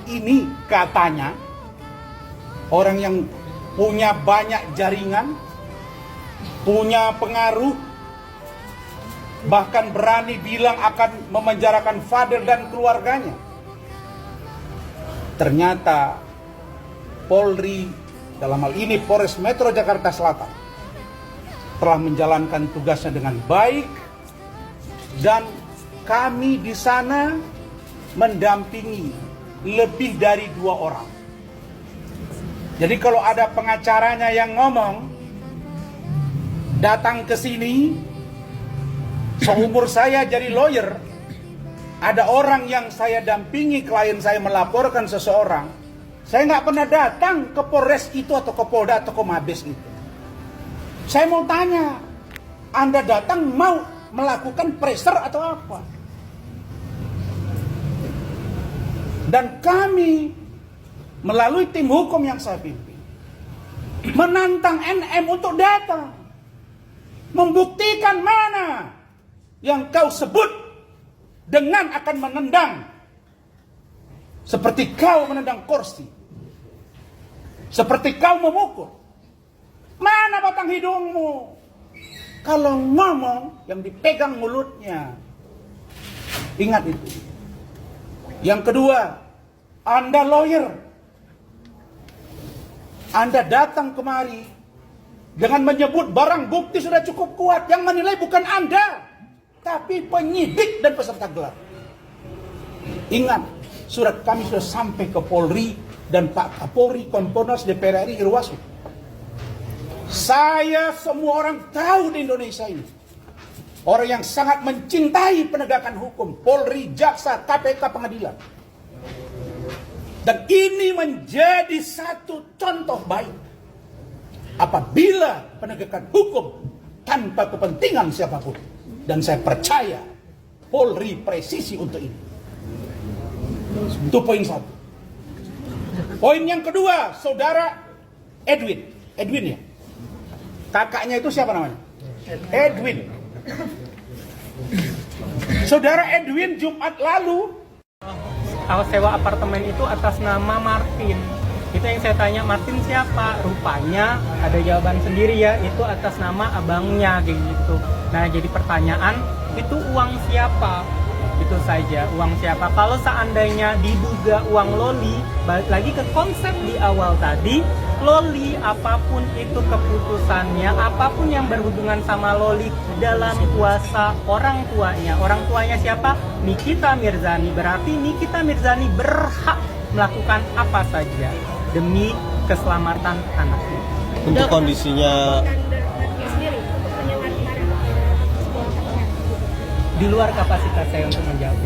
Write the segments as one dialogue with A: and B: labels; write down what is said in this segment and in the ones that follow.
A: Ini katanya orang yang punya banyak jaringan, punya pengaruh, bahkan berani bilang akan memenjarakan Fadel dan keluarganya. Ternyata Polri, dalam hal ini Polres Metro Jakarta Selatan, telah menjalankan tugasnya dengan baik, dan kami di sana mendampingi lebih dari 2 orang. Jadi kalau ada pengacaranya yang ngomong datang ke sini, seumur saya jadi lawyer, ada orang yang saya dampingi, klien saya melaporkan seseorang, saya nggak pernah datang ke Polres itu atau ke Polda atau ke Mabes itu. Saya mau tanya, Anda datang mau melakukan pressure atau apa? Dan kami melalui tim hukum yang saya pimpin menantang NM untuk datang, membuktikan mana yang kau sebut dengan akan menendang, seperti kau menendang kursi, seperti kau memukul. Mana batang hidungmu? Kalau ngomong yang dipegang mulutnya. Ingat itu. Yang kedua, Anda lawyer, Anda datang kemari dengan menyebut barang bukti sudah cukup kuat. Yang menilai bukan Anda, tapi penyidik dan peserta gelar. Ingat, surat kami sudah sampai ke Polri dan Pak Kapolri, Kompolnas, DPR RI, Irwasum. Saya semua orang tahu di Indonesia ini, orang yang sangat mencintai penegakan hukum, Polri, Jaksa, KPK, pengadilan. Dan ini menjadi satu contoh baik. Apabila penegakan hukum tanpa kepentingan siapapun. Dan saya percaya Polri presisi untuk ini. Itu poin 1. Poin yang kedua, saudara Edwin. Edwin ya? Kakaknya itu siapa namanya? Edwin. Saudara Edwin Jumat lalu
B: sewa apartemen itu atas nama Martin. Itu yang saya tanya, Martin siapa? Rupanya ada jawaban sendiri ya, itu atas nama abangnya kayak gitu. Nah, jadi pertanyaan, itu uang siapa? Itu saja, uang siapa? Kalau seandainya diduga uang Loli, balik lagi ke konsep di awal tadi, Loli apapun itu keputusannya, apapun yang berhubungan sama Loli dalam kuasa orang tuanya. Orang tuanya siapa? Nikita Mirzani. Berarti Nikita Mirzani berhak melakukan apa saja demi keselamatan anaknya.
C: Untuk kondisinya
B: di luar kapasitas saya untuk menjawab.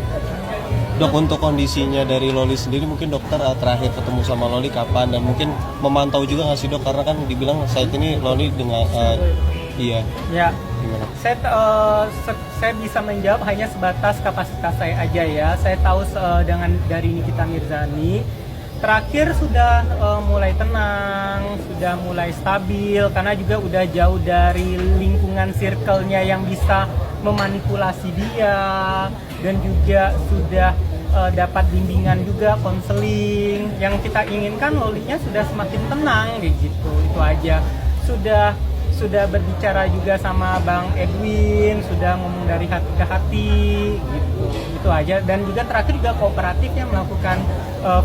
C: Dok, untuk kondisinya dari Loli sendiri, mungkin dokter terakhir ketemu sama Loli kapan, dan mungkin memantau juga nggak sih dok, karena kan dibilang saat ini Loli dengan iya.
B: Ya.
C: Gimana?
B: Saya bisa menjawab hanya sebatas kapasitas saya aja ya. Saya tahu dengan dari Nikita Mirzani terakhir sudah mulai tenang, sudah mulai stabil, karena juga udah jauh dari lingkungan circle-nya yang bisa memanipulasi dia, dan juga sudah dapat bimbingan juga, konseling. Yang kita inginkan Lolinya sudah semakin tenang kayak gitu. Itu aja. Sudah berbicara juga sama Bang Edwin, sudah ngomong dari hati ke hati gitu. Itu aja. Dan juga terakhir juga kooperatifnya melakukan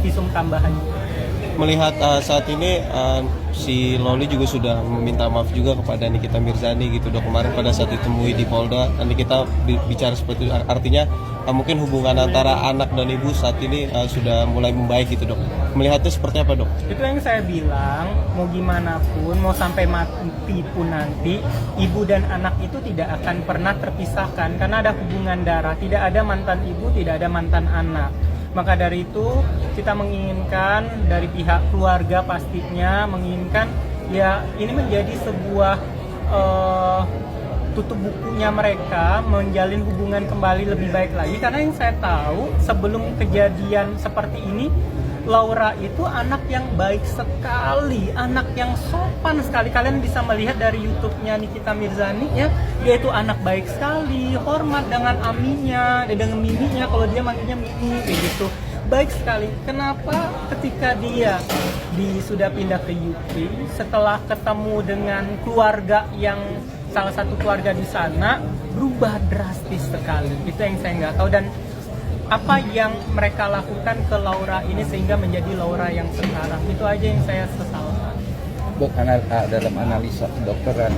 B: visum tambahan.
C: Melihat saat ini si Loli juga sudah meminta maaf juga kepada Nikita Mirzani gitu dok, kemarin pada saat ditemui di Polda. Nanti kita bicara seperti itu, artinya mungkin hubungan antara anak dan ibu saat ini sudah mulai membaik gitu dok. Melihatnya seperti apa dok?
B: Itu yang saya bilang, mau gimana pun, mau sampai mati pun nanti, ibu dan anak itu tidak akan pernah terpisahkan karena ada hubungan darah. Tidak ada mantan ibu, tidak ada mantan anak. Maka dari itu kita menginginkan dari pihak keluarga pastinya menginginkan ya ini menjadi sebuah tutup bukunya mereka, menjalin hubungan kembali lebih baik lagi. Karena yang saya tahu sebelum kejadian seperti ini, Laura itu anak yang baik sekali, anak yang sopan sekali. Kalian bisa melihat dari YouTube-nya Nikita Mirzani ya, dia itu anak baik sekali, hormat dengan aminya, dengan miminya, kalau dia manggilnya mimi kayak gitu. baik sekali. Kenapa ketika dia sudah pindah ke UK, setelah ketemu dengan keluarga yang salah satu keluarga di sana, berubah drastis sekali. Itu yang saya nggak tahu, dan apa yang mereka lakukan ke Laura ini sehingga menjadi Laura yang sekarang. Itu aja yang saya sesalkan.
D: Dok, dalam analisa kedokteran,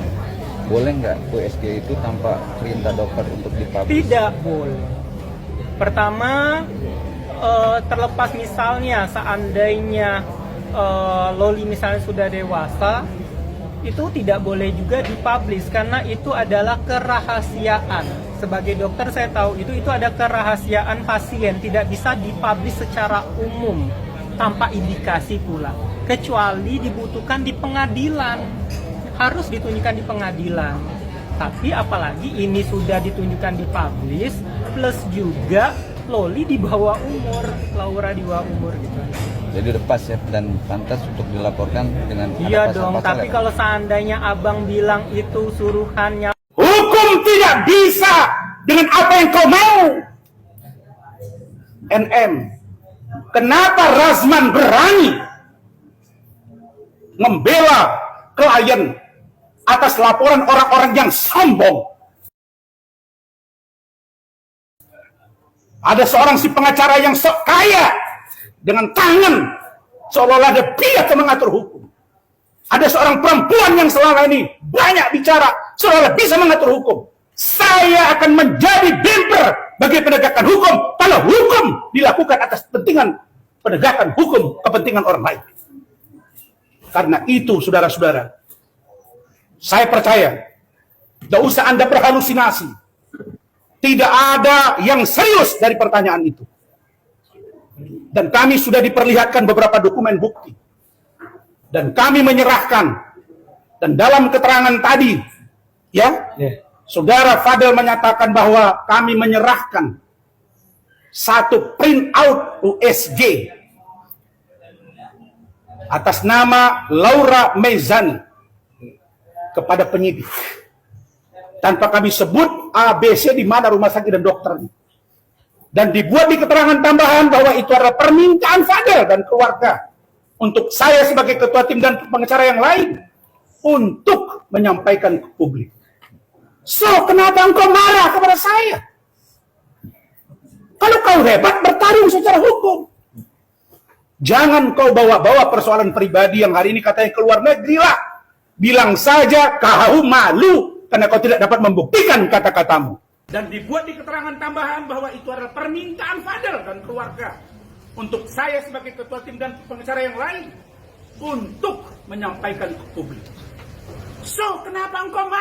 D: boleh nggak USG itu tanpa perintah dokter untuk dipublish?
B: Tidak boleh. Pertama, terlepas misalnya seandainya Loli misalnya sudah dewasa, itu tidak boleh juga dipublish karena itu adalah kerahasiaan. Sebagai dokter saya tahu itu ada kerahasiaan pasien, tidak bisa dipublish secara umum tanpa indikasi pula, kecuali dibutuhkan di pengadilan, harus ditunjukkan di pengadilan. Tapi apalagi ini sudah ditunjukkan di publish, plus juga Loli di bawah umur, Laura di bawah umur gitu.
D: Jadi udah pas ya dan pantas untuk dilaporkan dengan
B: Iya
D: ada
B: dong,
D: pasal-pasal
B: tapi
D: ya?
B: kalau seandainya abang bilang itu suruhannya,
A: Hukum tidak bisa dengan apa yang kau mau. NM, kenapa Razman berani membela klien atas laporan orang-orang yang sombong? Ada seorang si pengacara yang sok kaya dengan tangan seolah-olah dia bisa mengatur hukum. Ada seorang perempuan yang selama ini banyak bicara seolah-olah bisa mengatur hukum. Saya akan menjadi bumper bagi penegakan hukum kalau hukum dilakukan atas kepentingan penegakan hukum, kepentingan orang lain. Karena itu, saudara-saudara, saya percaya, tidak usah Anda berhalusinasi. Tidak ada yang serius dari pertanyaan itu. Dan kami sudah diperlihatkan beberapa dokumen bukti. Dan kami menyerahkan. Dan dalam keterangan tadi, Saudara Fadel menyatakan bahwa kami menyerahkan satu print out USG atas nama Laura Mezzani kepada penyidik. Tanpa kami sebut ABC di mana rumah sakit dan dokternya. Dan dibuat di keterangan tambahan bahwa itu adalah permintaan Fadel dan keluarga untuk saya sebagai ketua tim dan pengacara yang lain untuk menyampaikan ke publik. So, kenapa engkau marah kepada saya? Kalau kau hebat, bertarung secara hukum. Jangan kau bawa-bawa persoalan pribadi yang hari ini katanya keluar negeri lah. Bilang saja kau malu karena kau tidak dapat membuktikan kata-katamu. Dan dibuat di keterangan tambahan bahwa itu adalah permintaan Fadel dan keluarga untuk saya sebagai ketua tim dan pengacara yang lain untuk menyampaikan ke publik. So, kenapa engkau